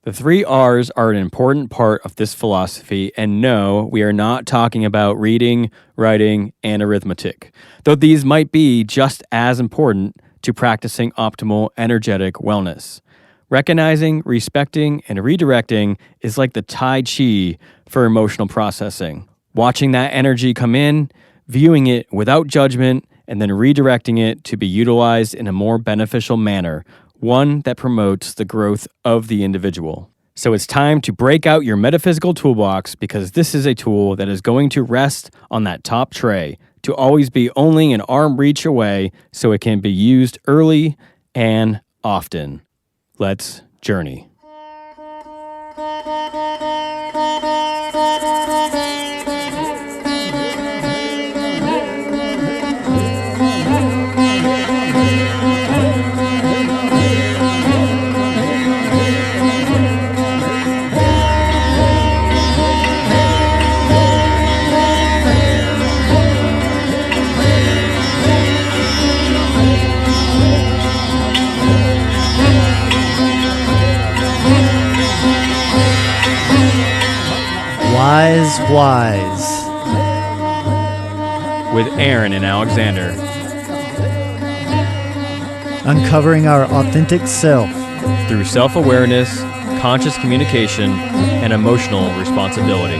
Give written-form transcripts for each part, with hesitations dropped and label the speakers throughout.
Speaker 1: The 3 R's are an important part of this philosophy, and no, we are not talking about reading, writing, and arithmetic, though these might be just as important to practicing optimal energetic wellness. Recognizing, respecting, and redirecting is like the Tai Chi for emotional processing. Watching that energy come in, viewing it without judgment, and then redirecting it to be utilized in a more beneficial manner, one that promotes the growth of the individual. So it's time to break out your metaphysical toolbox, because this is a tool that is going to rest on that top tray to always be only an arm reach away, so it can be used early and often. Let's journey.
Speaker 2: Wise.
Speaker 1: With Aaron and Alexander.
Speaker 2: Uncovering our authentic self
Speaker 1: Through self-awareness, conscious communication, and emotional responsibility.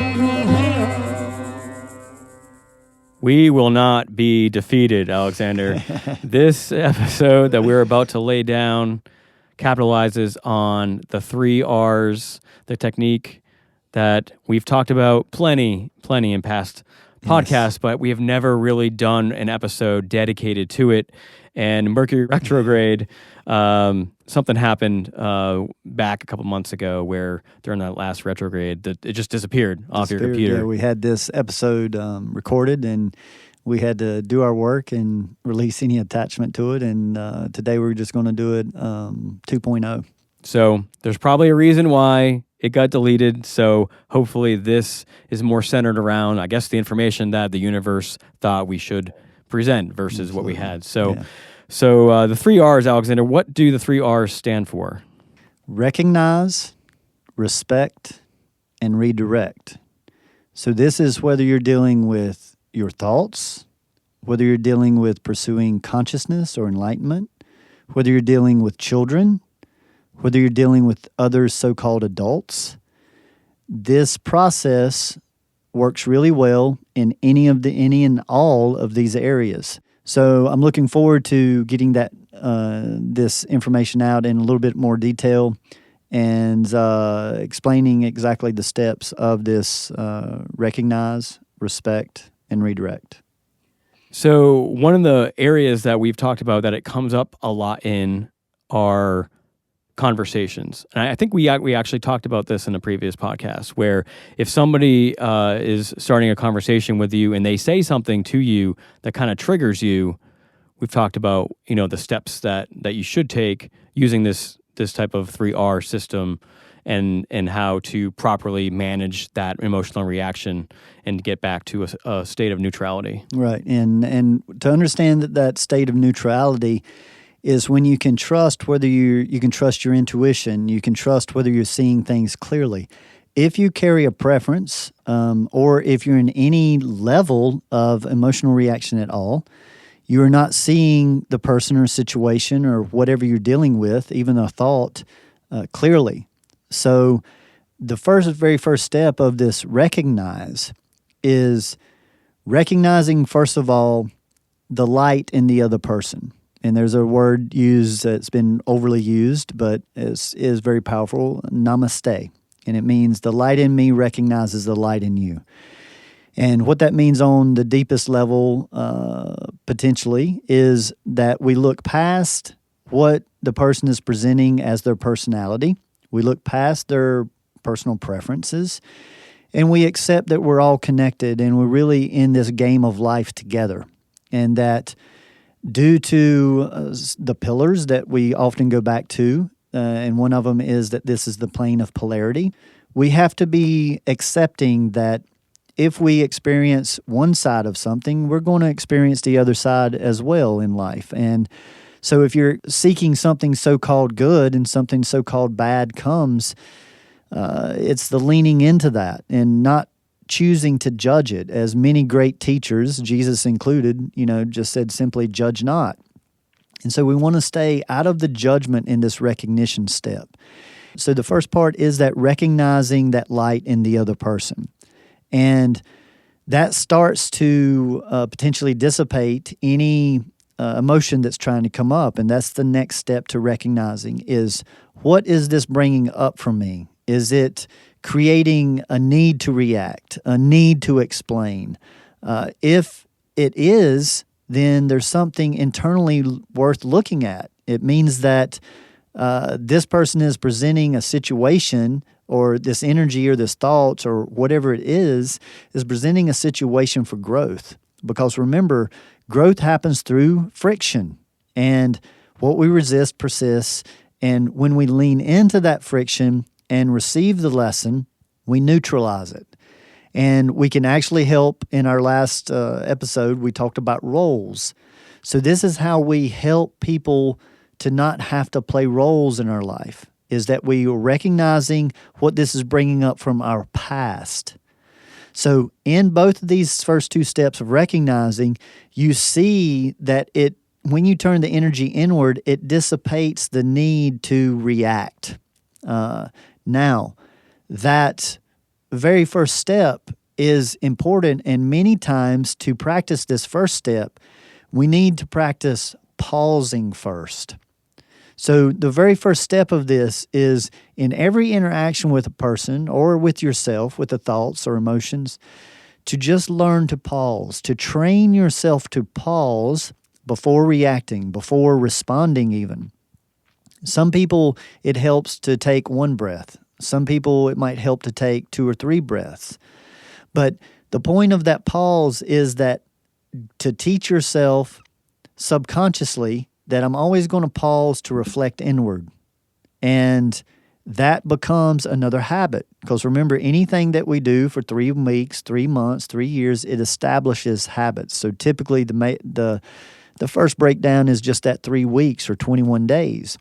Speaker 1: We will not be defeated, Alexander. This episode that we're about to lay down capitalizes on the 3 R's, the technique that we've talked about plenty in past podcasts, but we have never really done an episode dedicated to it. And Mercury retrograde, something happened back a couple months ago where during that last retrograde, that it just disappeared off your computer.
Speaker 2: Yeah, we had this episode recorded, and we had to do our work and release any attachment to it. And today we're just going to do it 2.0.
Speaker 1: So there's probably a reason why it got deleted. So hopefully this is more centered around, I guess, the information that the universe thought we should present versus what we had. So, the 3 R's, Alexander, what do the 3 R's stand for?
Speaker 2: Recognize, respect, and redirect. So this is whether you're dealing with your thoughts, whether you're dealing with pursuing consciousness or enlightenment, whether you're dealing with children, whether you're dealing with other so-called adults. This process works really well in any and all of these areas. So I'm looking forward to getting that this information out in a little bit more detail and explaining exactly the steps of this recognize, respect, and redirect.
Speaker 1: So one of the areas that we've talked about that it comes up a lot in are conversations. And I think we actually talked about this in a previous podcast, where if somebody is starting a conversation with you and they say something to you that kind of triggers you, we've talked about, the steps that you should take using this type of 3R system and how to properly manage that emotional reaction and get back to a state of neutrality.
Speaker 2: Right. And to understand that state of neutrality is when you can trust whether you can trust your intuition, you can trust whether you're seeing things clearly. If you carry a preference, or if you're in any level of emotional reaction at all, you're not seeing the person or situation or whatever you're dealing with, even a thought, clearly. So the very first step of this recognize is recognizing, first of all, the light in the other person. And there's a word used that's been overly used, but is very powerful, namaste. And it means the light in me recognizes the light in you. And what that means on the deepest level, potentially, is that we look past what the person is presenting as their personality. We look past their personal preferences, and we accept that we're all connected and we're really in this game of life together. And that due to the pillars that we often go back to, and one of them is that this is the plane of polarity, we have to be accepting that if we experience one side of something, we're going to experience the other side as well in life. And so if you're seeking something so-called good and something so-called bad comes, It's the leaning into that and not choosing to judge it. As many great teachers, Jesus included, just said simply, judge not. And so we want to stay out of the judgment in this recognition step. So the first part is that recognizing that light in the other person. And that starts to potentially dissipate any emotion that's trying to come up. And that's the next step to recognizing is, what is this bringing up from me? Is it creating a need to react, a need to explain? If it is, then there's something internally worth looking at. It means that this person is presenting a situation, or this energy or this thoughts or whatever it is presenting a situation for growth. Because remember, growth happens through friction, and what we resist persists. And when we lean into that friction and receive the lesson, we neutralize it. And we can actually help. In our last episode, we talked about roles. So this is how we help people to not have to play roles in our life, is that we are recognizing what this is bringing up from our past. So in both of these first two steps of recognizing, you see that when you turn the energy inward, it dissipates the need to react. Now, that very first step is important, and many times to practice this first step, we need to practice pausing first. So the very first step of this is, in every interaction with a person or with yourself, with the thoughts or emotions, to just learn to pause, to train yourself to pause before reacting, before responding even. Some people, it helps to take one breath. Some people, it might help to take 2 or 3 breaths. But the point of that pause is that to teach yourself subconsciously that I'm always going to pause to reflect inward. And that becomes another habit. Because remember, anything that we do for 3 weeks, 3 months, 3 years, it establishes habits. So typically the first breakdown is just that 3 weeks or 21 days.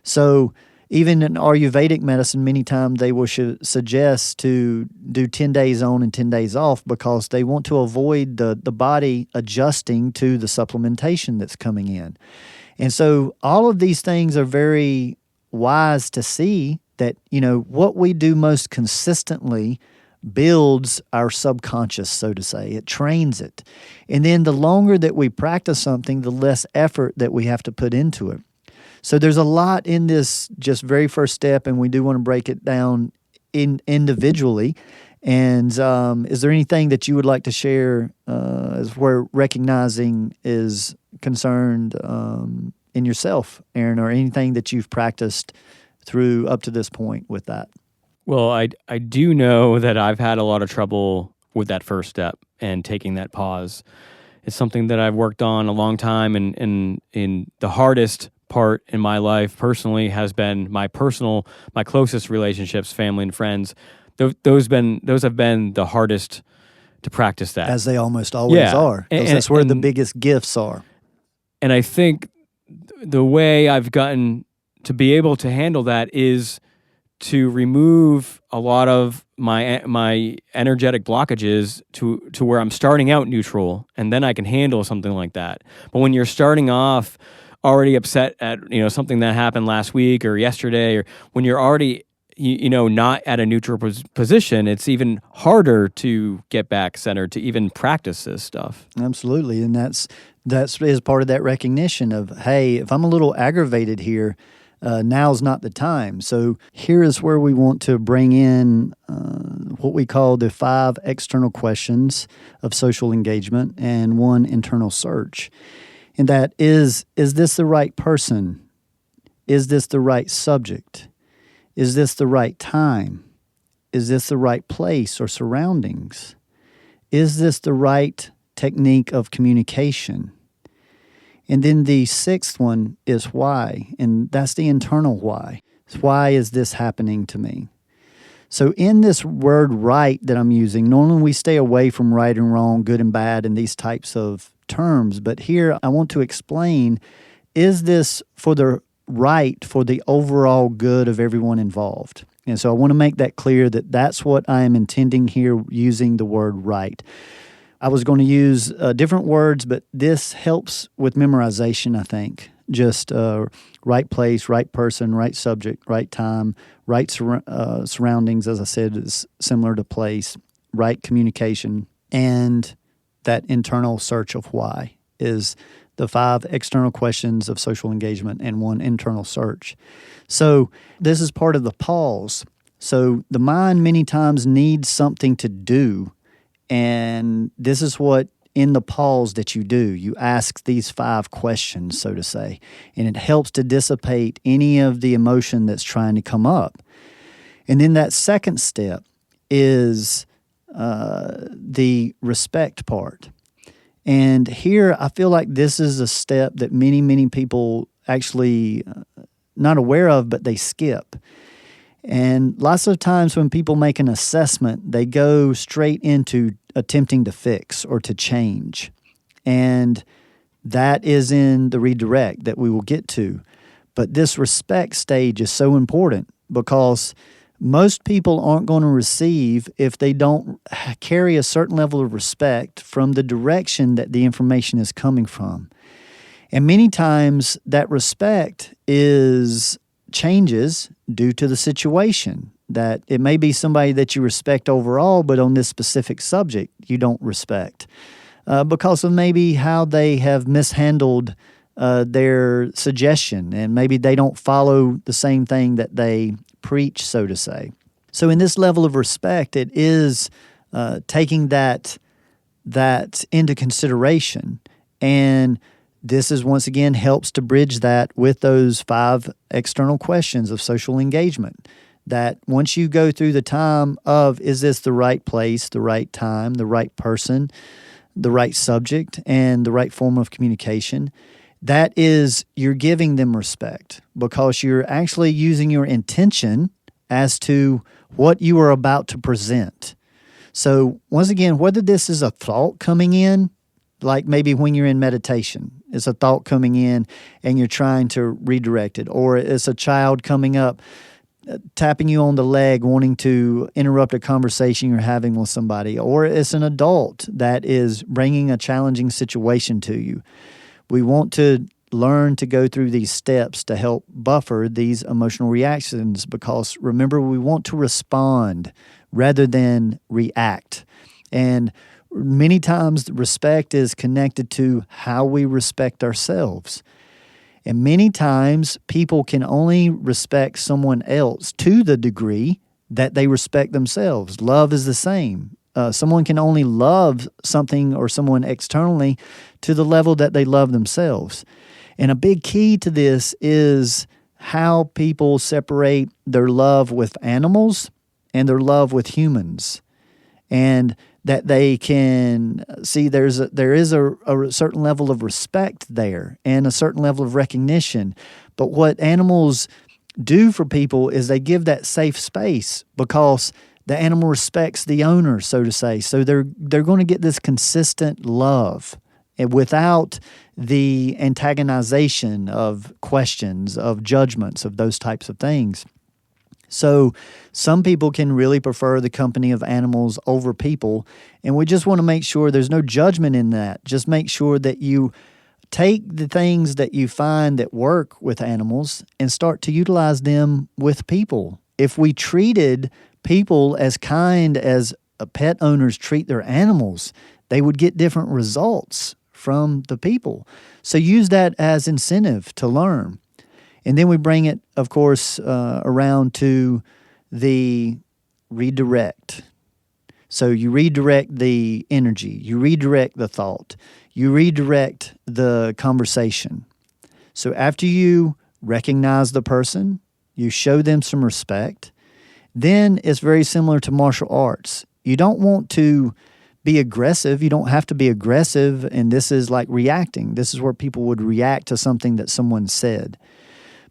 Speaker 2: So even in Ayurvedic medicine, many times they will suggest to do 10 days on and 10 days off, because they want to avoid the body adjusting to the supplementation that's coming in. And so all of these things are very wise to see that, what we do most consistently builds our subconscious, so to say. It trains it. And then the longer that we practice something, the less effort that we have to put into it. So there's a lot in this just very first step, and we do want to break it down individually. And is there anything that you would like to share as where recognizing is concerned in yourself, Aaron, or anything that you've practiced through up to this point with that?
Speaker 1: Well, I do know that I've had a lot of trouble with that first step and taking that pause. It's something that I've worked on a long time, and in the hardest part in my life personally has been my closest relationships, family and friends. Those have been the hardest to practice that.
Speaker 2: As they almost always are. Because that's where the biggest gifts are.
Speaker 1: And I think the way I've gotten to be able to handle that is to remove a lot of my energetic blockages to where I'm starting out neutral, and then I can handle something like that. But when you're starting off already upset at something that happened last week or yesterday, or when you're already not at a neutral position, it's even harder to get back centered, to even practice this stuff.
Speaker 2: Absolutely. And that's is part of that recognition of, hey, if I'm a little aggravated here, now's not the time. So here is where we want to bring in what we call the 5 external questions of social engagement and 1 internal search. And that is this the right person? Is this the right subject? Is this the right time? Is this the right place or surroundings? Is this the right technique of communication? And then the 6th one is why, and that's the internal why. Why is this happening to me? So in this word right that I'm using, normally we stay away from right and wrong, good and bad, and these types of terms. But here I want to explain, is this for the right, for the overall good of everyone involved? And so I want to make that clear that that's what I am intending here using the word right. I was going to use different words, but this helps with memorization, I think. Just right place, right person, right subject, right time, right surroundings, as I said, is similar to place, right communication, and that internal search of why is the 5 external questions of social engagement and 1 internal search. So this is part of the pause. So the mind many times needs something to do, and this is what in the pause that you do. You ask these 5 questions, so to say, and it helps to dissipate any of the emotion that's trying to come up. And then that second step is the respect part. And here I feel like this is a step that many people actually not aware of, but they skip. And lots of times when people make an assessment, they go straight into attempting to fix or to change. And that is in the redirect that we will get to. But this respect stage is so important because most people aren't going to receive if they don't carry a certain level of respect from the direction that the information is coming from. And many times that respect changes due to the situation. That it may be somebody that you respect overall, but on this specific subject you don't respect because of maybe how they have mishandled their suggestion, and maybe they don't follow the same thing that they preach, so to say. So in this level of respect, it is taking that into consideration, and this is once again helps to bridge that with those 5 external questions of social engagement. That once you go through the time of, is this the right place, the right time, the right person, the right subject, and the right form of communication, that is, you're giving them respect because you're actually using your intention as to what you are about to present. So once again, whether this is a thought coming in, like maybe when you're in meditation, it's a thought coming in and you're trying to redirect it, or it's a child coming up, tapping you on the leg, wanting to interrupt a conversation you're having with somebody, or it's an adult that is bringing a challenging situation to you. We want to learn to go through these steps to help buffer these emotional reactions because, remember, we want to respond rather than react. And many times respect is connected to how we respect ourselves. And many times people can only respect someone else to the degree that they respect themselves. Love is the same. Someone can only love something or someone externally to the level that they love themselves. And a big key to this is how people separate their love with animals and their love with humans. And that they can see there is a certain level of respect there and a certain level of recognition. But what animals do for people is they give that safe space because the animal respects the owner, so to say. So they're going to get this consistent love and without the antagonization of questions, of judgments, of those types of things. So some people can really prefer the company of animals over people, and we just want to make sure there's no judgment in that. Just make sure that you take the things that you find that work with animals and start to utilize them with people. If we treated people as kind as pet owners treat their animals, they would get different results from the people. So use that as incentive to learn. And then we bring it, of course, around to the redirect. So you redirect the energy, you redirect the thought, you redirect the conversation. So after you recognize the person, you show them some respect, then it's very similar to martial arts. You don't want to be aggressive. You don't have to be aggressive, and this is like reacting. This is where people would react to something that someone said.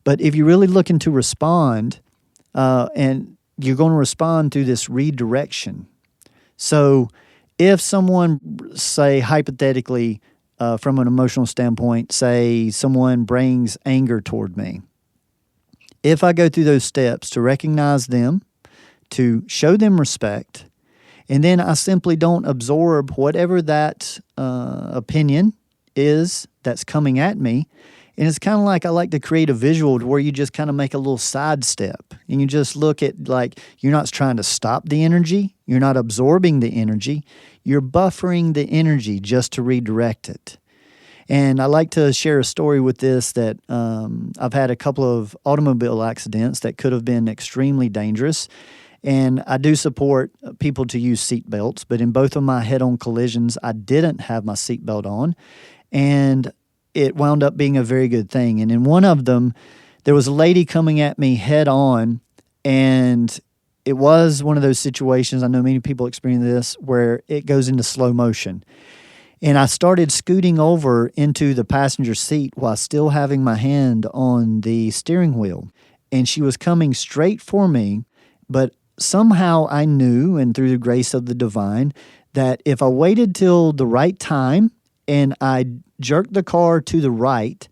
Speaker 2: But if you're really looking to respond, and you're going to respond through this redirection. So if someone, say hypothetically, from an emotional standpoint, say someone brings anger toward me, if I go through those steps to recognize them, to show them respect, and then I simply don't absorb whatever that opinion is that's coming at me. And it's kind of like I like to create a visual to where you just kind of make a little sidestep and you just look at, like, you're not trying to stop the energy. You're not absorbing the energy. You're buffering the energy just to redirect it. And I like to share a story with this that I've had a couple of automobile accidents that could have been extremely dangerous. And I do support people to use seat belts, but in both of my head-on collisions, I didn't have my seatbelt on, and it wound up being a very good thing. And in one of them, there was a lady coming at me head-on, and it was one of those situations, I know many people experience this, where it goes into slow motion. And I started scooting over into the passenger seat while still having my hand on the steering wheel. And she was coming straight for me, but somehow I knew, and through the grace of the divine, that if I waited till the right time and I jerked the car to the right,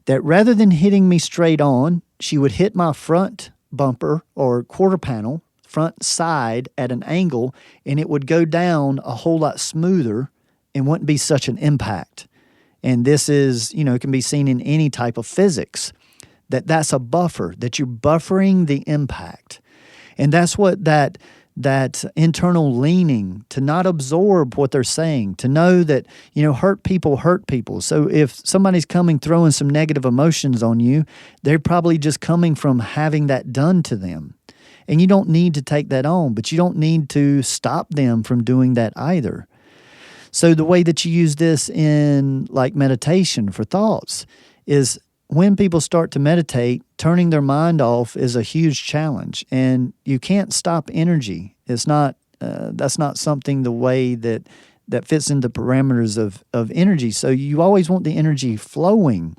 Speaker 2: that rather than hitting me straight on, she would hit my front bumper or quarter panel, front side at an angle, and it would go down a whole lot smoother and wouldn't be such an impact. And this is, it can be seen in any type of physics, that's a buffer, that you're buffering the impact. And that's what that internal leaning, to not absorb what they're saying, to know that, hurt people. So if somebody's coming throwing some negative emotions on you, they're probably just coming from having that done to them. And you don't need to take that on, but you don't need to stop them from doing that either. So the way that you use this in like meditation for thoughts is, when people start to meditate, turning their mind off is a huge challenge, and you can't stop energy. It's not that's not something the way that fits into parameters of energy. So you always want the energy flowing.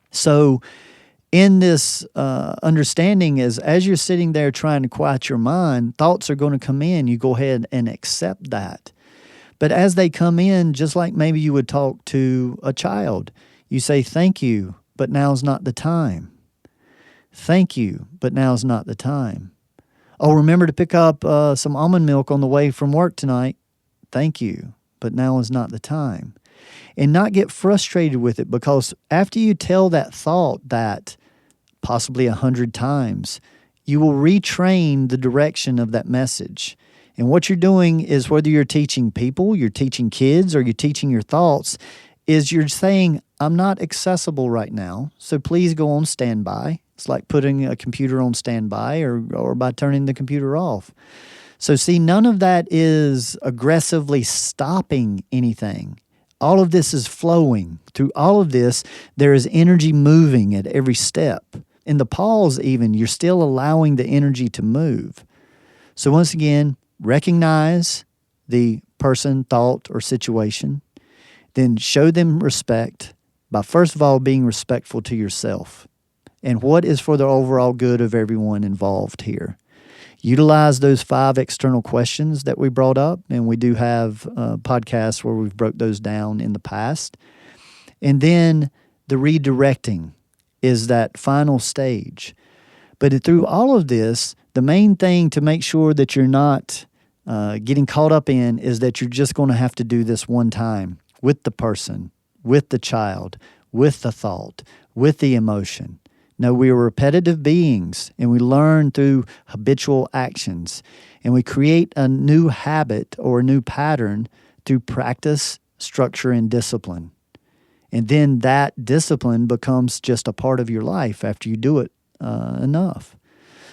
Speaker 2: So in this understanding is, as you're sitting there trying to quiet your mind, thoughts are going to come in. You go ahead and accept that. But as they come in, just like maybe you would talk to a child, you say, "Thank you, but now's not the time. Thank you, but now's not the time. Oh, remember to pick up some almond milk on the way from work tonight. Thank you, but now is not the time." And not get frustrated with it, because after you tell that thought that possibly 100 times, you will retrain the direction of that message. And what you're doing is, whether you're teaching people, you're teaching kids, or you're teaching your thoughts, is you're saying, "I'm not accessible right now, so please go on standby." It's like putting a computer on standby or by turning the computer off. So see, none of that is aggressively stopping anything. All of this is flowing. Through all of this, there is energy moving at every step. In the pause even, you're still allowing the energy to move. So once again, recognize the person, thought, or situation. Then show them respect by, first of all, being respectful to yourself and what is for the overall good of everyone involved here. Utilize those 5 external questions that we brought up, and we do have podcasts where we've broke those down in the past. And then the redirecting is that final stage. But through all of this, the main thing to make sure that you're not getting caught up in is that you're just going to have to do this one time, with the person, with the child, with the thought, with the emotion. No, we are repetitive beings, and we learn through habitual actions, and we create a new habit or a new pattern through practice, structure, and discipline. And then that discipline becomes just a part of your life after you do it enough.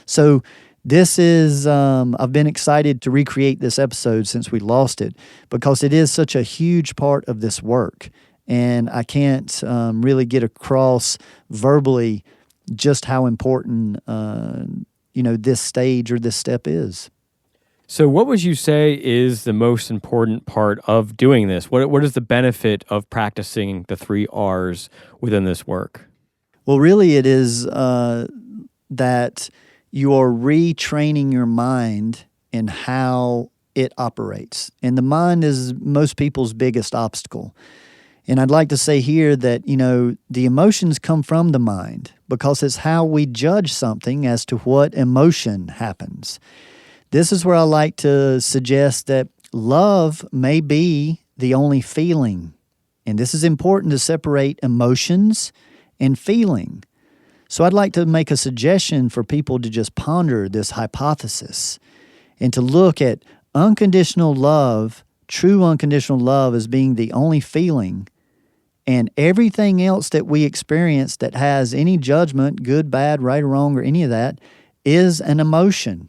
Speaker 2: So this is, I've been excited to recreate this episode since we lost it, because it is such a huge part of this work. And I can't really get across verbally just how important, this stage or this step is.
Speaker 1: So what would you say is the most important part of doing this? What is the benefit of practicing the 3 R's within this work?
Speaker 2: Well, really it is that you are retraining your mind in how it operates. And the mind is most people's biggest obstacle. And I'd like to say here that, the emotions come from the mind because it's how we judge something as to what emotion happens. This is where I like to suggest that love may be the only feeling. And this is important to separate emotions and feeling. So I'd like to make a suggestion for people to just ponder this hypothesis and to look at unconditional love, true unconditional love, as being the only feeling. And everything else that we experience that has any judgment, good, bad, right or wrong, or any of that, is an emotion.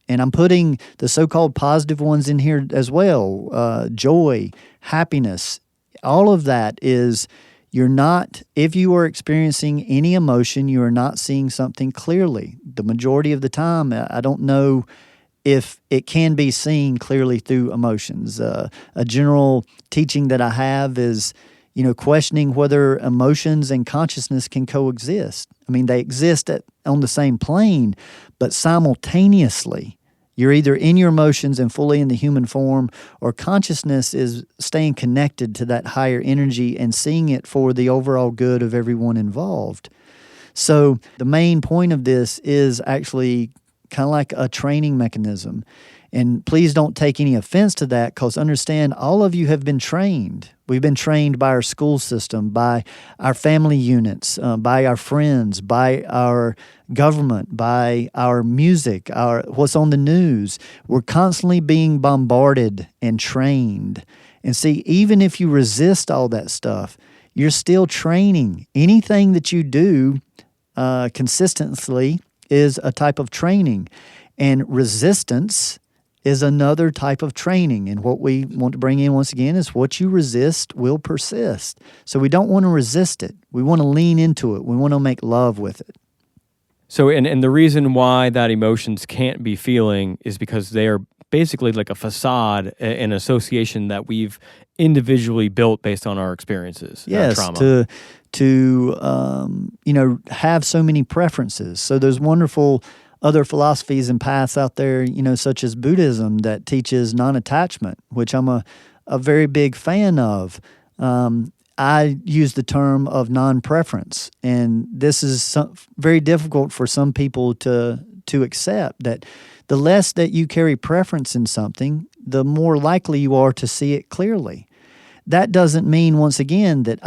Speaker 2: And I'm putting the so-called positive ones in here as well. Joy, happiness, all of that is, if you are experiencing any emotion, you are not seeing something clearly. The majority of the time, I don't know if it can be seen clearly through emotions. A general teaching that I have is, questioning whether emotions and consciousness can coexist. I mean, they exist on the same plane, but simultaneously. You're either in your emotions and fully in the human form, or consciousness is staying connected to that higher energy and seeing it for the overall good of everyone involved. So the main point of this is actually kind of like a training mechanism. And please don't take any offense to that, because understand, all of you have been trained. We've been trained by our school system, by our family units, by our friends, by our government, by our music, what's on the news. We're constantly being bombarded and trained. And see, even if you resist all that stuff, you're still training. Anything that you do consistently is a type of training. And resistance is another type of training. And what we want to bring in once again is what you resist will persist. So we don't want to resist it. We want to lean into it. We want to make love with it.
Speaker 1: So, and the reason why that emotions can't be feeling is because they are basically like a facade, an association that we've individually built based on our experiences,
Speaker 2: yes,
Speaker 1: our trauma.
Speaker 2: to have so many preferences. So there's wonderful other philosophies and paths out there, such as Buddhism, that teaches non-attachment, which I'm a very big fan of. I use the term of non-preference, and this is very difficult for some people to accept, that the less that you carry preference in something, the more likely you are to see it clearly. That doesn't mean, once again, that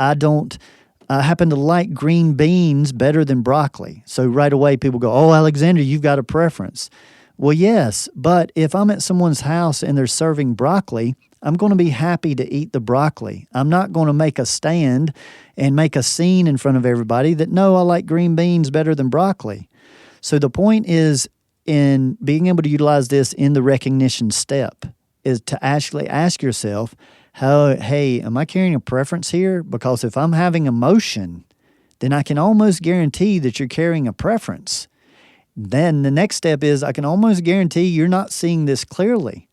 Speaker 2: I happen to like green beans better than broccoli. So right away people go, "Oh, Alexander, you've got a preference." Well, yes, but if I'm at someone's house and they're serving broccoli, I'm going to be happy to eat the broccoli. I'm not going to make a stand and make a scene in front of everybody that, no, I like green beans better than broccoli. So the point is, in being able to utilize this in the recognition step, is to actually ask yourself, hey, am I carrying a preference here? Because if I'm having emotion, then I can almost guarantee that you're carrying a preference. Then the next step is, I can almost guarantee you're not seeing this clearly.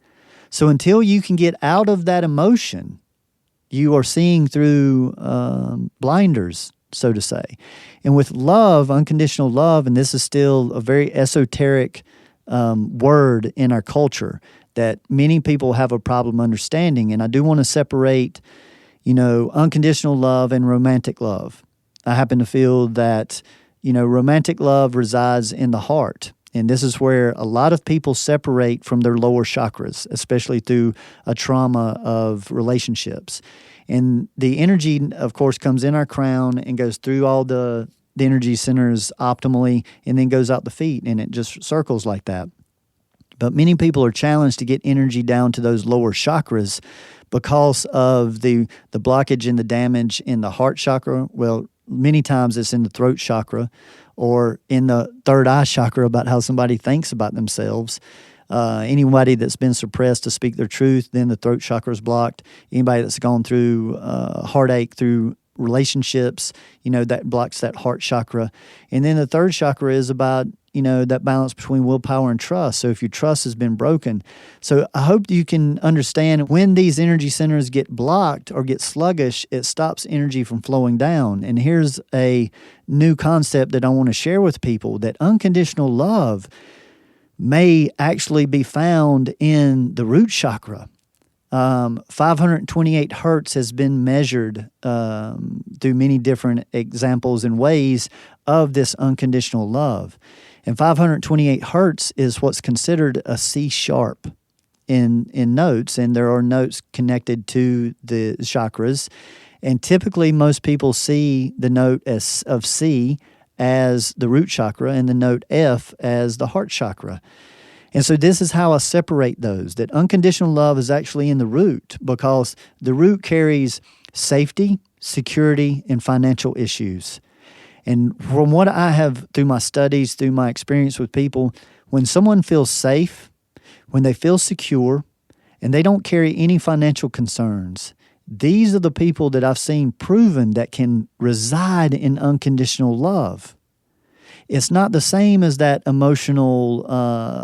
Speaker 2: So until you can get out of that emotion, you are seeing through blinders, so to say. And with love, unconditional love, and this is still a very esoteric word in our culture that many people have a problem understanding. And I do want to separate, unconditional love and romantic love. I happen to feel that, romantic love resides in the heart. And this is where a lot of people separate from their lower chakras, especially through a trauma of relationships. And the energy, of course, comes in our crown and goes through all the energy centers optimally, and then goes out the feet, and it just circles like that. But many people are challenged to get energy down to those lower chakras because of the blockage and the damage in the heart chakra. Well, many times it's in the throat chakra or in the third eye chakra, about how somebody thinks about themselves. Anybody that's been suppressed to speak their truth, then the throat chakra is blocked. Anybody that's gone through heartache through relationships, that blocks that heart chakra. And then the third chakra is about, that balance between willpower and trust. So if your trust has been broken. So I hope you can understand, when these energy centers get blocked or get sluggish, it stops energy from flowing down. And here's a new concept that I want to share with people, that unconditional love may actually be found in the root chakra. 528 hertz has been measured through many different examples and ways of this unconditional love. And 528 hertz is what's considered a C sharp in notes, and there are notes connected to the chakras. And typically, most people see the note of C as the root chakra and the note F as the heart chakra. And so this is how I separate those, that unconditional love is actually in the root, because the root carries safety, security, and financial issues. And from what I have through my studies, through my experience with people, when someone feels safe, when they feel secure, and they don't carry any financial concerns, these are the people that I've seen proven that can reside in unconditional love. It's not the same as that emotional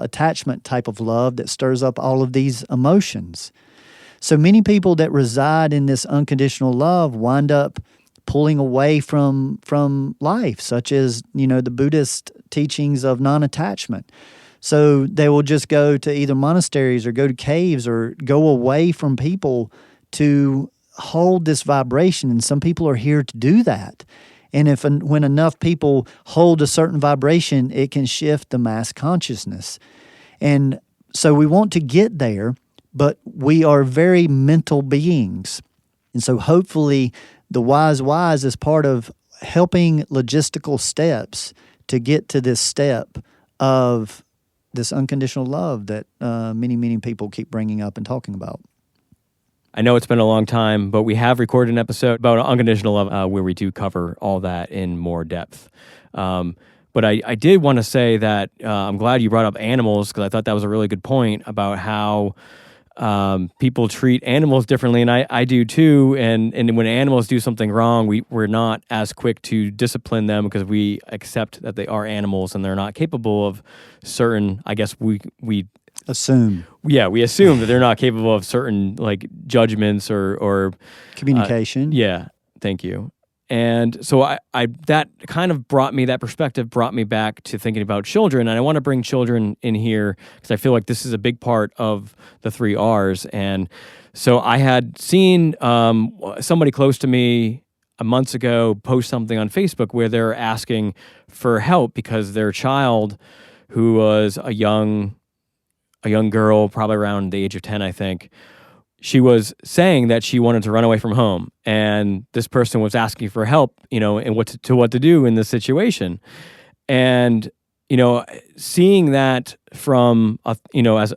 Speaker 2: attachment type of love that stirs up all of these emotions. So many people that reside in this unconditional love wind up pulling away from life, such as, the Buddhist teachings of non-attachment. So they will just go to either monasteries or go to caves or go away from people to hold this vibration. And some people are here to do that. And when enough people hold a certain vibration, it can shift the mass consciousness. And so we want to get there, but we are very mental beings. And so hopefully the wise is part of helping logistical steps to get to this step of this unconditional love that many, many people keep bringing up and talking about.
Speaker 1: I know it's been a long time, but we have recorded an episode about unconditional love where we do cover all that in more depth. But I did want to say that I'm glad you brought up animals, because I thought that was a really good point about how people treat animals differently, and I do too. And when animals do something wrong, we're not as quick to discipline them because we accept that they are animals and they're not capable of certain, I guess we
Speaker 2: assume.
Speaker 1: Yeah, we assume that they're not capable of certain like judgments or
Speaker 2: communication.
Speaker 1: Yeah, thank you. And so I that kind of that perspective brought me back to thinking about children, and I want to bring children in here because I feel like this is a big part of the 3 R's. And so I had seen somebody close to me months ago post something on Facebook where they're asking for help because their child, who was a young girl, probably around the age of 10, I think, she was saying that she wanted to run away from home, and this person was asking for help, and what to do in this situation. And seeing that from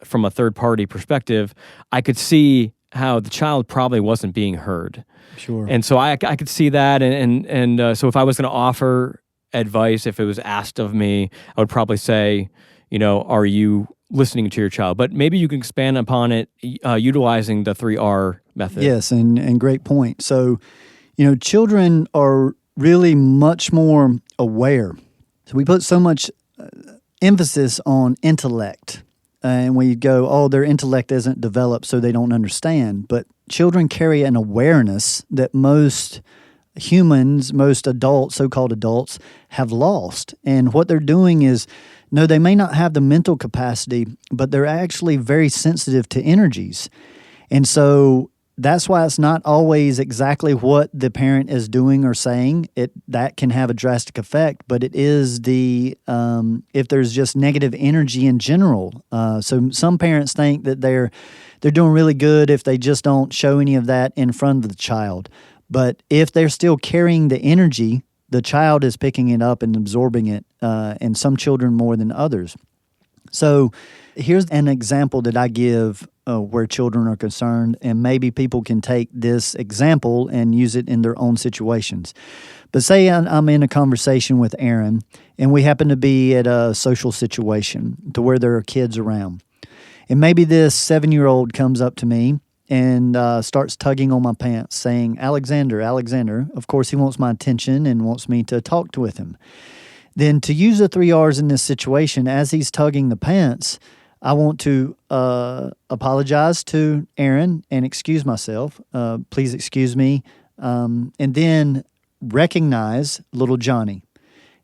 Speaker 1: from a third party perspective, I could see how the child probably wasn't being heard.
Speaker 2: Sure.
Speaker 1: And so I could see that, and so if I was going to offer advice, if it was asked of me, I would probably say, are you listening to your child? But maybe you can expand upon it utilizing the 3R method.
Speaker 2: Yes, and great point. So, children are really much more aware. So we put so much emphasis on intellect, and we go, oh, their intellect isn't developed, so they don't understand. But children carry an awareness that most humans, most adults, so-called adults, have lost. And what they're doing is, no, they may not have the mental capacity, but they're actually very sensitive to energies. And so that's why it's not always exactly what the parent is doing or saying. That can have a drastic effect, but it is if there's just negative energy in general. So some parents think that they're doing really good if they just don't show any of that in front of the child. But if they're still carrying the energy, the child is picking it up and absorbing it, and some children more than others. So here's an example that I give where children are concerned, and maybe people can take this example and use it in their own situations. But say I'm in a conversation with Aaron, and we happen to be at a social situation to where there are kids around. And maybe this 7-year-old comes up to me and starts tugging on my pants, saying, Alexander. Of course, he wants my attention and wants me to talk with him. Then to use the 3 R's in this situation, as he's tugging the pants, I want to apologize to Aaron and excuse myself. Please excuse me. And then recognize little Johnny.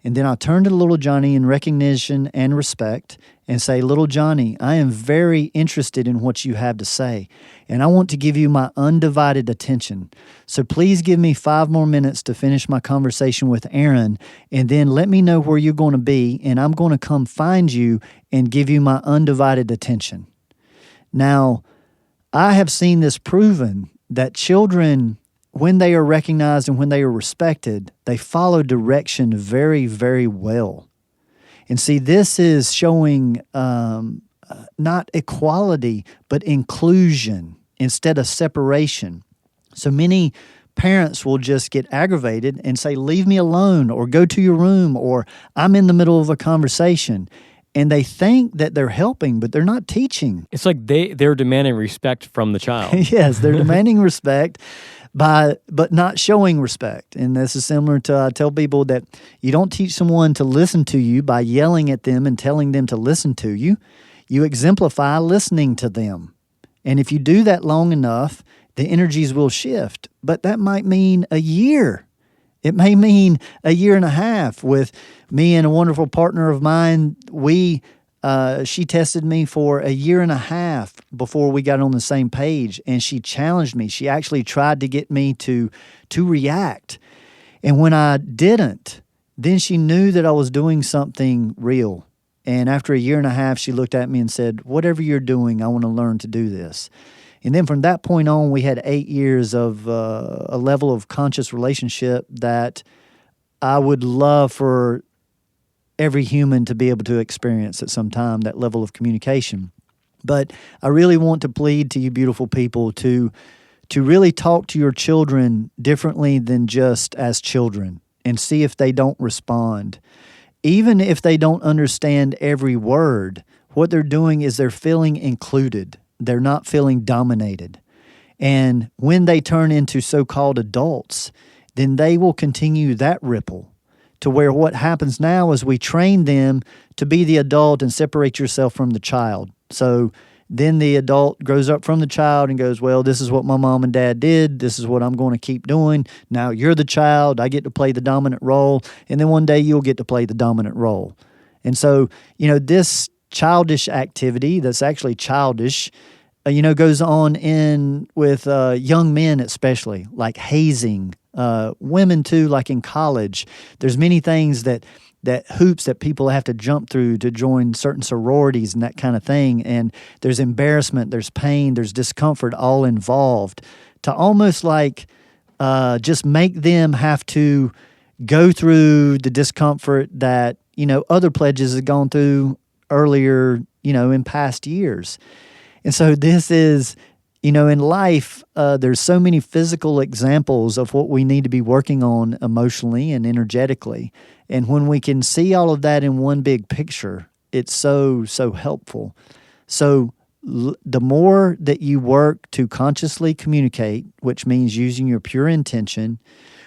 Speaker 2: And then I'll turn to little Johnny in recognition and respect and say, little Johnny, I am very interested in what you have to say, and I want to give you my undivided attention. So please give me 5 more minutes to finish my conversation with Aaron, and then let me know where you're going to be, and I'm going to come find you and give you my undivided attention. Now, I have seen this proven that children, when they are recognized and when they are respected, they follow direction very, very well. And see, this is showing not equality, but inclusion instead of separation. So many parents will just get aggravated and say, leave me alone, or go to your room, or I'm in the middle of a conversation. And they think that they're helping, but they're not teaching.
Speaker 1: It's like they're demanding respect from the child.
Speaker 2: Yes, they're demanding respect but not showing respect. And this is similar to, I tell people that you don't teach someone to listen to you by yelling at them and telling them to listen to you. You exemplify listening to them. And if you do that long enough, the energies will shift. But that might mean a year. It may mean a year and a half. With me and a wonderful partner of mine, she tested me for a year and a half before we got on the same page, and she challenged me. She actually tried to get me to react. And when I didn't, then she knew that I was doing something real. And after a year and a half, she looked at me and said, whatever you're doing, I want to learn to do this. And then from that point on, we had 8 years of a level of conscious relationship that I would love for every human to be able to experience at some time, that level of communication. But I really want to plead to you beautiful people to really talk to your children differently than just as children, and see if they don't respond. Even if they don't understand every word, what they're doing is they're feeling included. They're not feeling dominated. And when they turn into so-called adults, then they will continue that ripple to where what happens now is we train them to be the adult and separate yourself from the child. So then the adult grows up from the child and goes, well, this is what my mom and dad did. This is what I'm going to keep doing. Now you're the child. I get to play the dominant role. And then one day you'll get to play the dominant role. And so, this childish activity that's actually childish, goes on in with young men especially, like hazing, women too, like in college. There's many things that hoops that people have to jump through to join certain sororities and that kind of thing. And there's embarrassment, there's pain, there's discomfort all involved to almost like just make them have to go through the discomfort that, other pledges have gone through earlier, in past years. And so this is, in life, there's so many physical examples of what we need to be working on emotionally and energetically. And when we can see all of that in one big picture, it's so, so helpful. So the more that you work to consciously communicate, which means using your pure intention,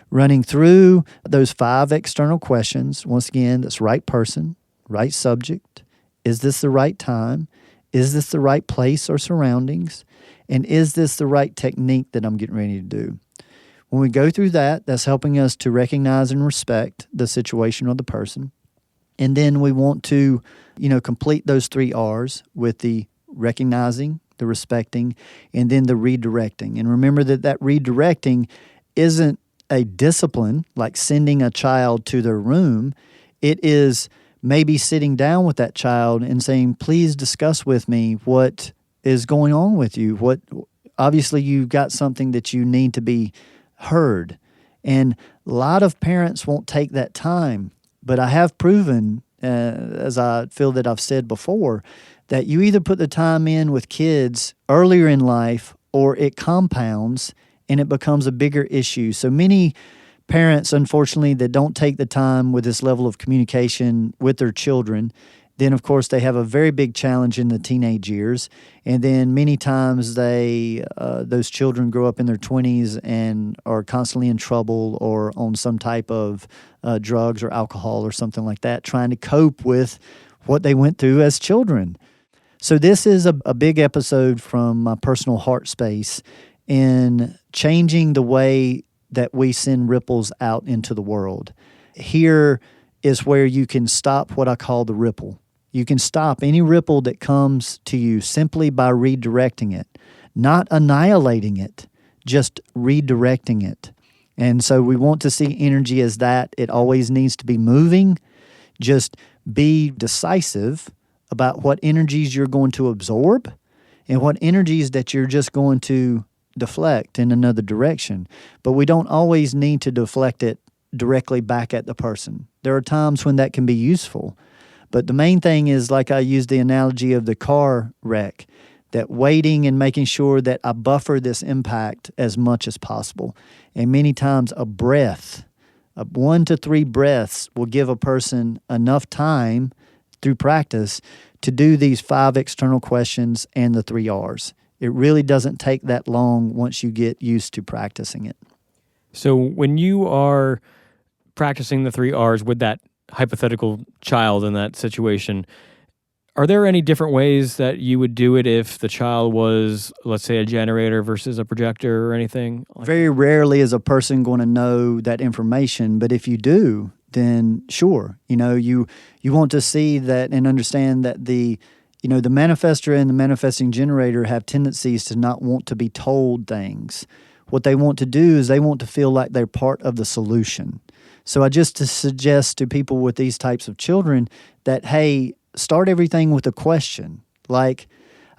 Speaker 2: running through those 5 external questions, once again, that's right person, right subject, is this the right time? Is this the right place or surroundings? And is this the right technique that I'm getting ready to do? When we go through that, that's helping us to recognize and respect the situation or the person. And then we want to, complete those 3 R's with the recognizing, the respecting, and then the redirecting. And remember that redirecting isn't a discipline like sending a child to their room. It is maybe sitting down with that child and saying, please discuss with me what is going on with you. Obviously you've got something that you need to be heard. And a lot of parents won't take that time, but I have proven, as I feel that I've said before, that you either put the time in with kids earlier in life or it compounds and it becomes a bigger issue. So many parents, unfortunately, that don't take the time with this level of communication with their children, then, of course, they have a very big challenge in the teenage years. And then many times those children grow up in their 20s and are constantly in trouble or on some type of drugs or alcohol or something like that, trying to cope with what they went through as children. So this is a big episode from my personal heart space in changing the way that we send ripples out into the world. Here is where you can stop what I call the ripple. You can stop any ripple that comes to you simply by redirecting it, not annihilating it, just redirecting it. And so we want to see energy as that. It always needs to be moving. Just be decisive about what energies you're going to absorb and what energies that you're just going to deflect in another direction. But we don't always need to deflect it directly back at the person. There are times when that can be useful. But the main thing is, like I used the analogy of the car wreck, that waiting and making sure that I buffer this impact as much as possible. And many times a breath, 1 to 3 breaths will give a person enough time through practice to do these 5 external questions and the 3 R's. It really doesn't take that long once you get used to practicing it.
Speaker 1: So when you are practicing the 3 R's with that hypothetical child in that situation, are there any different ways that you would do it if the child was, let's say, a generator versus a projector or anything?
Speaker 2: Very rarely is a person going to know that information, but if you do, then sure. You want to see that and understand that the manifestor and the manifesting generator have tendencies to not want to be told things. What they want to do is they want to feel like they're part of the solution. So I just suggest to people with these types of children that, hey, start everything with a question. Like,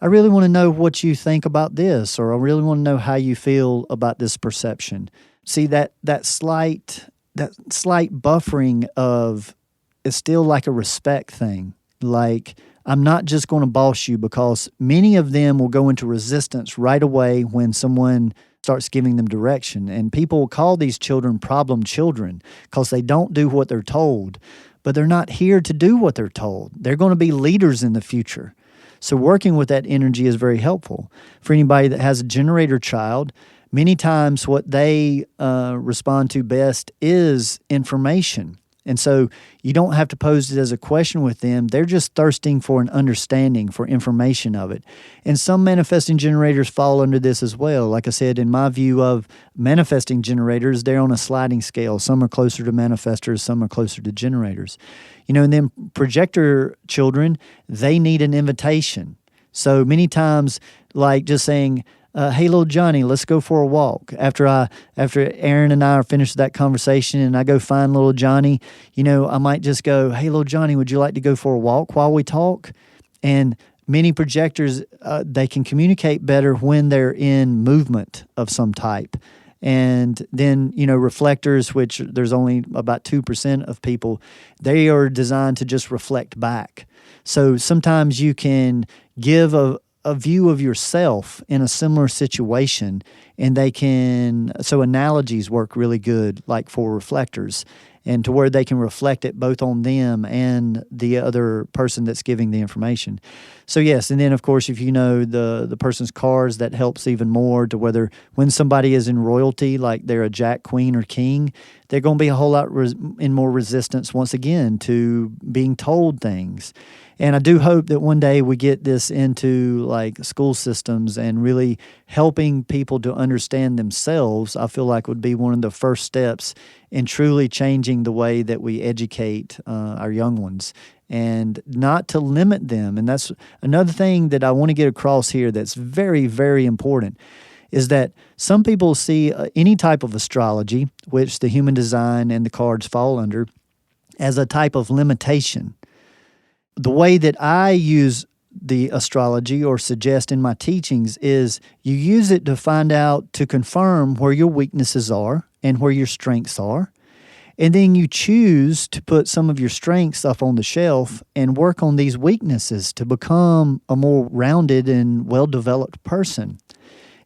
Speaker 2: I really want to know what you think about this, or I really want to know how you feel about this perception. See, that slight buffering of is still like a respect thing. Like, I'm not just going to boss you, because many of them will go into resistance right away when someone starts giving them direction. And people will call these children problem children because they don't do what they're told. But they're not here to do what they're told. They're going to be leaders in the future. So working with that energy is very helpful. For anybody that has a generator child, many times what they respond to best is information. And so you don't have to pose it as a question with them. They're just thirsting for an understanding, for information of it. And some manifesting generators fall under this as well. Like I said, in my view of manifesting generators, they're on a sliding scale. Some are closer to manifestors, some are closer to generators. And then projector children, they need an invitation. So many times, like just saying, hey, little Johnny, let's go for a walk. After Aaron and I are finished that conversation and I go find little Johnny, I might just go, hey, little Johnny, would you like to go for a walk while we talk? And many projectors, they can communicate better when they're in movement of some type. And then, reflectors, which there's only about 2% of people, they are designed to just reflect back. So sometimes you can give a view of yourself in a similar situation, and so analogies work really good, like for reflectors, and to where they can reflect it both on them and the other person that's giving the information. So yes, and then of course, if you know the person's cards, that helps even more, to whether when somebody is in royalty, like they're a jack, queen, or king, they're going to be a whole lot in more resistance once again to being told things. And I do hope that one day we get this into like school systems and really helping people to understand themselves. I feel like would be one of the first steps in truly changing the way that we educate our young ones, and not to limit them. And that's another thing that I want to get across here that's very, very important, is that some people see any type of astrology, which the human design and the cards fall under, as a type of limitation. The way that I use the astrology or suggest in my teachings is you use it to find out, to confirm where your weaknesses are and where your strengths are. And then you choose to put some of your strengths up on the shelf and work on these weaknesses to become a more rounded and well-developed person.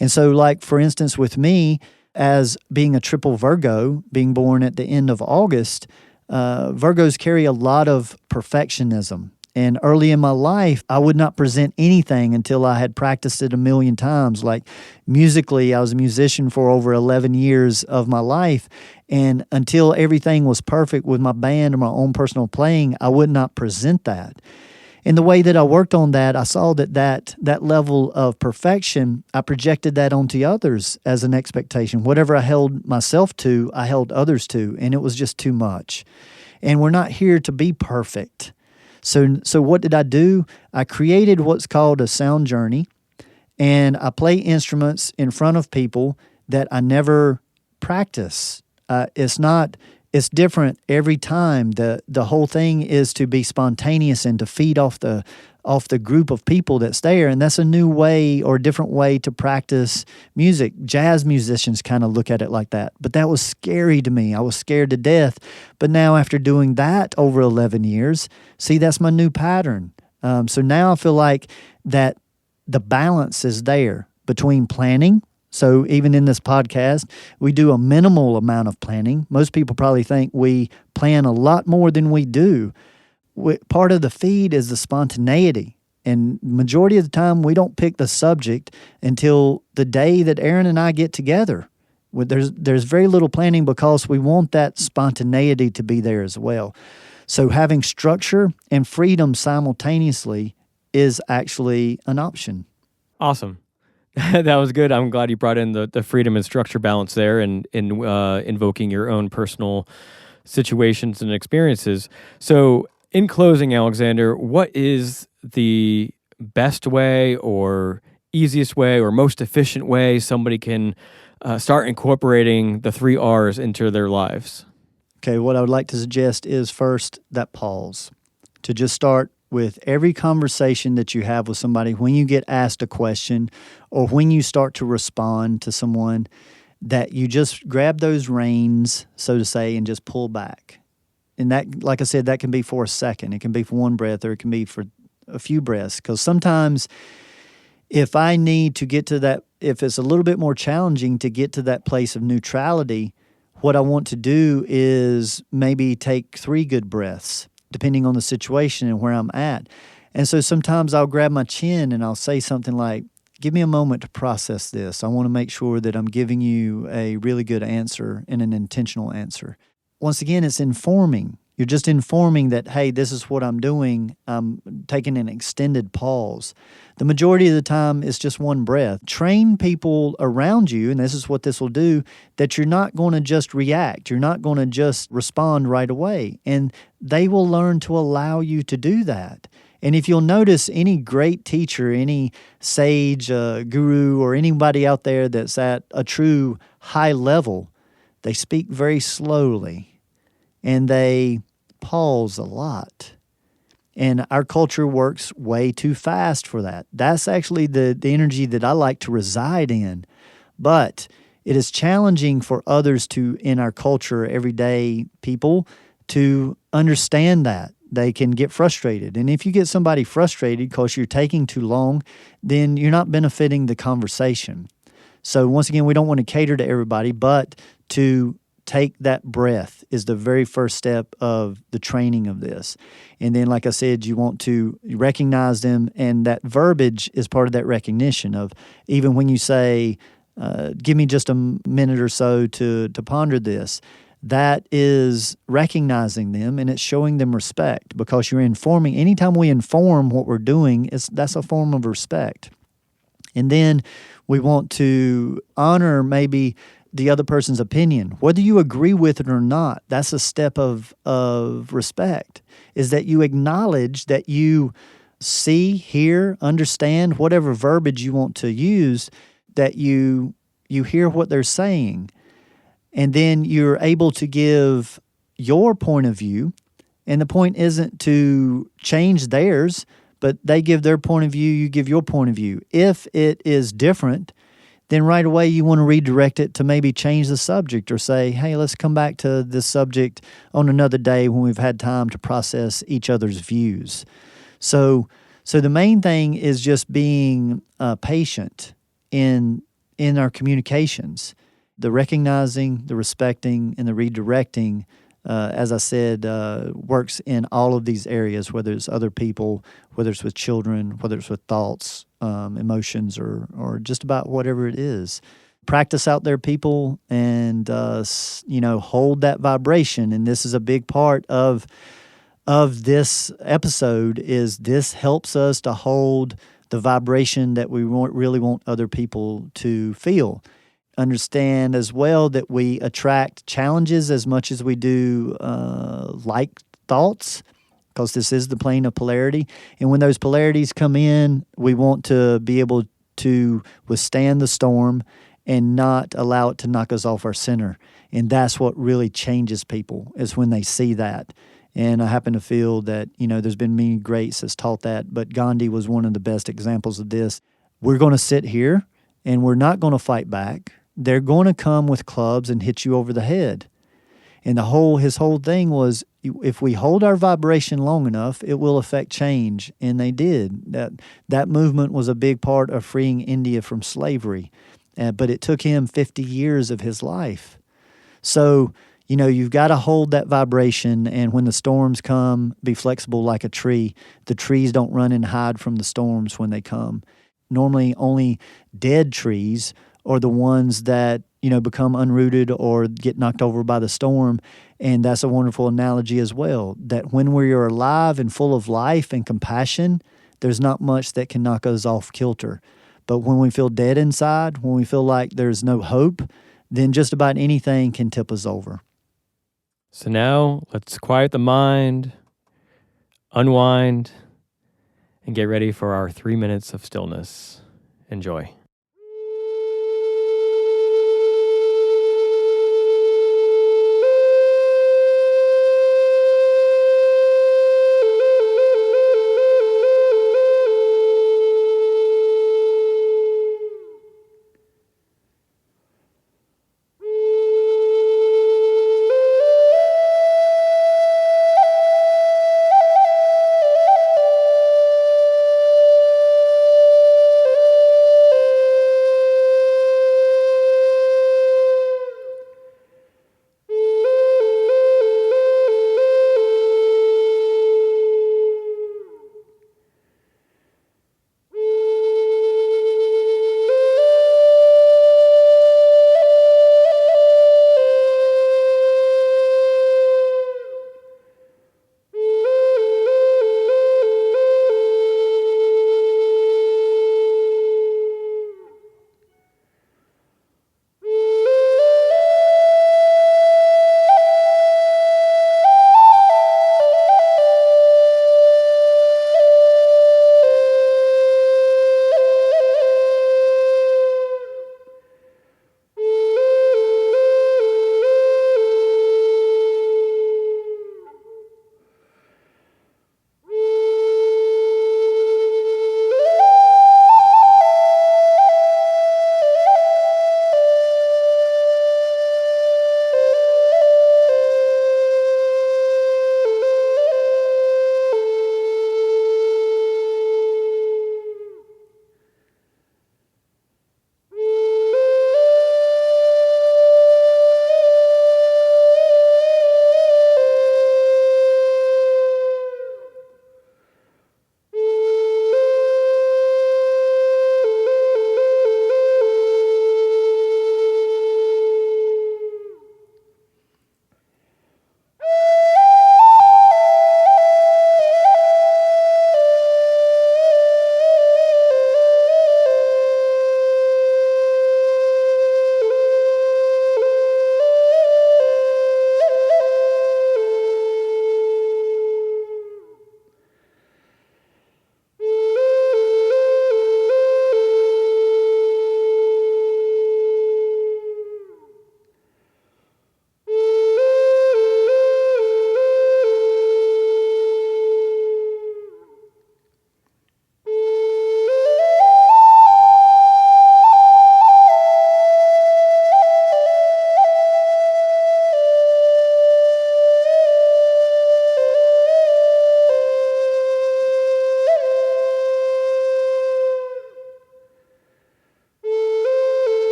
Speaker 2: And so, like, for instance, with me, as being a triple Virgo, being born at the end of August, Virgos carry a lot of perfectionism. And early in my life, I would not present anything until I had practiced it a million times. Like musically, I was a musician for over 11 years of my life. And until everything was perfect with my band or my own personal playing, I would not present that. And the way that I worked on that, I saw that level of perfection, I projected that onto others as an expectation. Whatever I held myself to, I held others to, and it was just too much. And we're not here to be perfect. So what did I do? I created what's called a sound journey, and I play instruments in front of people that I never practice. It's different every time. The whole thing is to be spontaneous and to feed off the group of people that's there. And that's a new way or different way to practice music. Jazz musicians kind of look at it like that. But that was scary to me. I was scared to death. But now after doing that over 11 years, see, that's my new pattern. So now I feel like that the balance is there between planning. So even in this podcast, we do a minimal amount of planning. Most people probably think we plan a lot more than we do. Part of the feed is the spontaneity. And majority of the time, we don't pick the subject until the day that Aaron and I get together. There's very little planning because we want that spontaneity to be there as well. So having structure and freedom simultaneously is actually an option.
Speaker 1: Awesome. That was good. I'm glad you brought in the freedom and structure balance there and invoking your own personal situations and experiences. So in closing, Alexander, what is the best way or easiest way or most efficient way somebody can start incorporating the 3 R's into their lives?
Speaker 2: Okay, what I would like to suggest is first that pause. To just start with every conversation that you have with somebody, when you get asked a question or when you start to respond to someone, that you just grab those reins, so to say, and just pull back. And that, like I said, that can be for a second. It can be for one breath, or it can be for a few breaths. Because sometimes if I need to get to that, if it's a little bit more challenging to get to that place of neutrality, what I want to do is maybe take 3 good breaths, depending on the situation and where I'm at. And so sometimes I'll grab my chin and I'll say something like, give me a moment to process this. I want to make sure that I'm giving you a really good answer and an intentional answer. Once again, it's informing. You're just informing that, hey, this is what I'm doing. I'm taking an extended pause. The majority of the time, it's just one breath. Train people around you, and this is what this will do, that you're not going to just react. You're not going to just respond right away. And they will learn to allow you to do that. And if you'll notice, any great teacher, any sage, guru, or anybody out there that's at a true high level, they speak very slowly and they pause a lot. And our culture works way too fast for that. That's actually the energy that I like to reside in. But it is challenging for others to, in our culture, everyday people, to understand that. They can get frustrated. And if you get somebody frustrated because you're taking too long, then you're not benefiting the conversation. So once again, we don't want to cater to everybody, but to take that breath is the very first step of the training of this. And then, like I said, you want to recognize them, and that verbiage is part of that recognition of, even when you say, give me just a minute or so to ponder this, that is recognizing them, and it's showing them respect, because you're informing. Anytime we inform what we're doing, that's a form of respect. And then we want to honor maybe the other person's opinion, whether you agree with it or not. That's a step of respect, is that you acknowledge that you see, hear, understand, whatever verbiage you want to use, that you hear what they're saying. And then you're able to give your point of view. And the point isn't to change theirs, but they give their point of view, you give your point of view. If it is different, then right away you want to redirect it to maybe change the subject, or say, hey, let's come back to this subject on another day when we've had time to process each other's views. So the main thing is just being patient in our communications. The recognizing, the respecting, and the redirecting, as I said, works in all of these areas, whether it's other people, whether it's with children, whether it's with thoughts, emotions, or just about whatever it is. Practice out there, people, and hold that vibration. And this is a big part of this episode. Is this helps us to hold the vibration that we really want other people to feel. understand as well that we attract challenges as much as we do like thoughts, because this is the plane of polarity. And when those polarities come in, we want to be able to withstand the storm and not allow it to knock us off our center. And that's what really changes people, is when they see that. And I happen to feel that, there's been many greats that's taught that, but Gandhi was one of the best examples of this. We're going to sit here and we're not going to fight back. They're going to come with clubs and hit you over the head. And his whole thing was, if we hold our vibration long enough, it will affect change. And they did. That movement was a big part of freeing India from slavery. But it took him 50 years of his life. So, you've got to hold that vibration. And when the storms come, be flexible like a tree. The trees don't run and hide from the storms when they come. Normally, only dead trees are the ones that become unrooted or get knocked over by the storm. And that's a wonderful analogy as well, that when we are alive and full of life and compassion, there's not much that can knock us off kilter. But when we feel dead inside, when we feel like there's no hope, then just about anything can tip us over.
Speaker 1: So now let's quiet the mind, unwind, and get ready for our 3 minutes of stillness. Enjoy.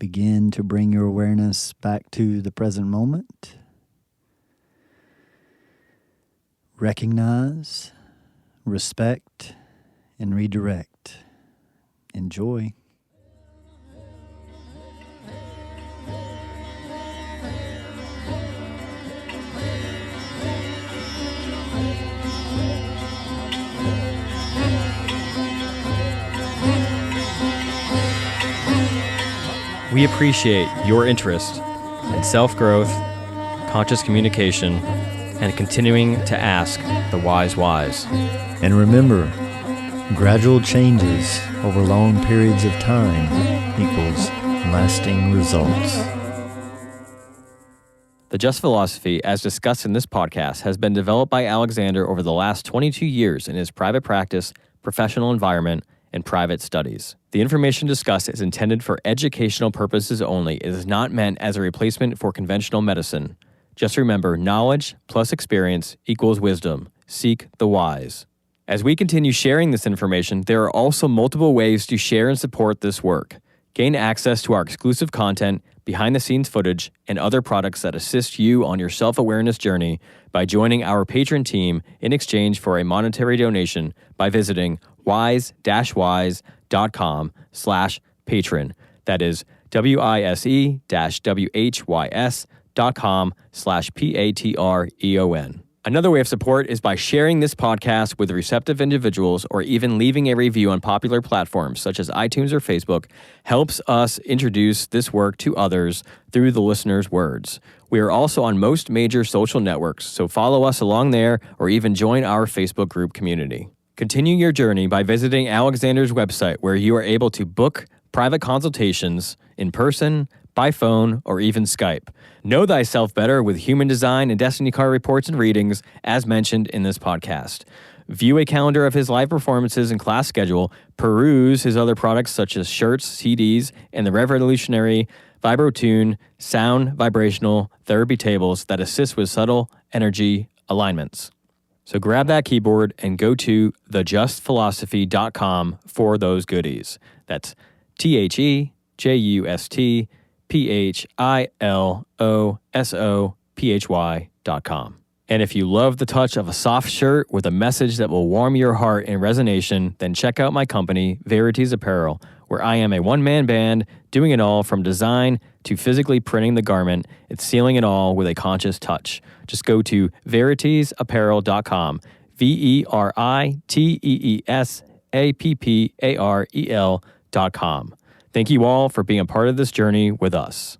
Speaker 2: Begin to bring your awareness back to the present moment. Recognize, respect, and redirect. Enjoy.
Speaker 1: We appreciate your interest in self-growth, conscious communication, and continuing to ask the wise whys.
Speaker 2: And remember, gradual changes over long periods of time equals lasting results.
Speaker 1: The Just Philosophy, as discussed in this podcast, has been developed by Alexander over the last 22 years in his private practice, professional environment, and private studies. The information discussed is intended for educational purposes only. It is not meant as a replacement for conventional medicine. Just remember, knowledge plus experience equals wisdom. Seek the wise. As we continue sharing this information, there are also multiple ways to share and support this work. Gain access to our exclusive content, behind-the-scenes footage, and other products that assist you on your self-awareness journey by joining our patron team in exchange for a monetary donation by visiting wise-whys.com/patron. That is wise-whys.com/patreon. Another way of support is by sharing this podcast with receptive individuals or even leaving a review on popular platforms such as iTunes or Facebook helps us introduce this work to others through the listener's words. We are also on most major social networks, so follow us along there or even join our Facebook group community. Continue your journey by visiting Alexander's website, where you are able to book private consultations in person, by phone, or even Skype. Know thyself better with human design and destiny card reports and readings, as mentioned in this podcast. View a calendar of his live performances and class schedule, peruse his other products such as shirts, CDs, and the revolutionary VibroTune sound vibrational therapy tables that assist with subtle energy alignments. So grab that keyboard and go to thejustphilosophy.com for those goodies. That's thejustphilosophy.com. And if you love the touch of a soft shirt with a message that will warm your heart in resonation, then check out my company, Verities Apparel, where I am a one-man band doing it all from design to physically printing the garment and sealing it all with a conscious touch. Just go to veritiesapparel.com, VERITEESAPPAREL.com. Thank you all for being a part of this journey with us.